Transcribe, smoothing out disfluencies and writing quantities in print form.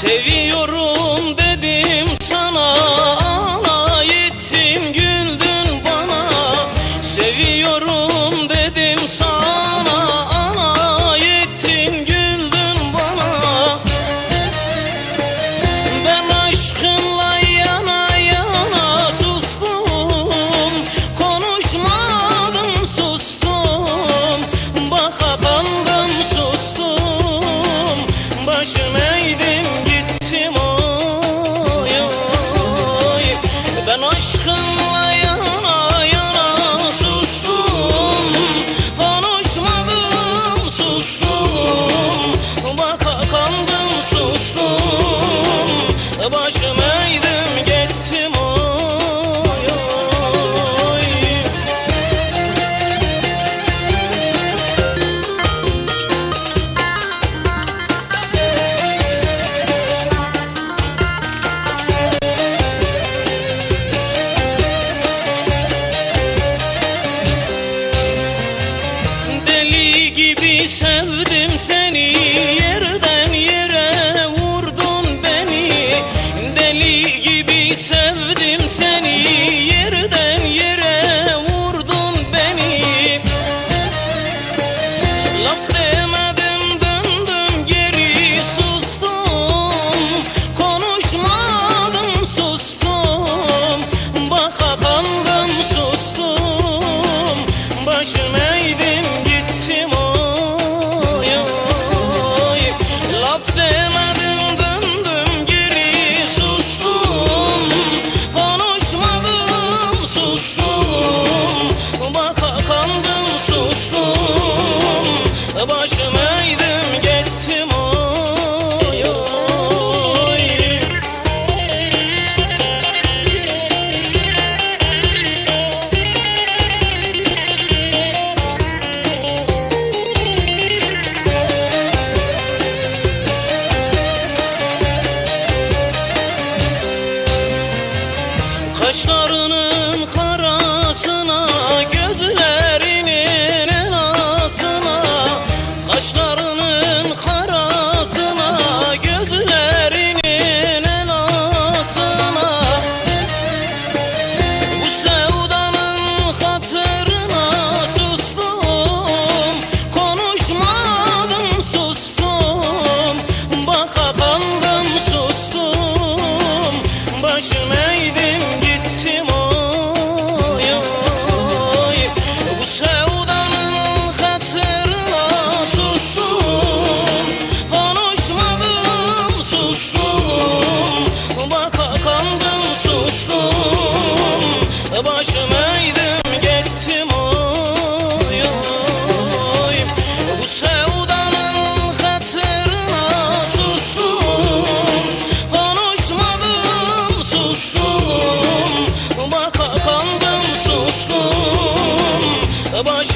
Seviyorum dedim sana, alay ettim güldün bana. Seviyorum dedim sana, alay ettin güldün bana. Ben aşkınla yana yana sustum, konuşmadım sustum, baka kaldım sustum, başım eğdim gittim oy oy. Ben aşkınla yana yana sustum, konuşmadım sustum, baka kaldım sustum, başım eğdim gittim oy oy. Deli gibi sevdim seni, yerden yere vurdun beni. Deli gibi sevdim seni, yerden yere vurdun beni. Laf demedim döndüm geri sustum, konuşmadım sustum, baka kaldım sustum, başım eğdim gittim oy oy. Laf demedim döndüm geri sustum, konuşmadım sustum, baka kaldım sustum, başım eğdim gittim oy oy. Kaşlarının karasına, gözlerinin elasına. Kaşlarının karasına, gözlerinin elasına. Bu sevdanın hatırına sustum, konuşmadım sustum, baka kaldım sustum, başım eğdim gittim oy oy. Bu sevdanın hatırına sustum, konuşmadım sustum, baka kaldım sustum, başım eğdim gittim oy oy. Bu sevdanın hatırına sustum, konuşmadım sustum, baka kaldım sustum, başım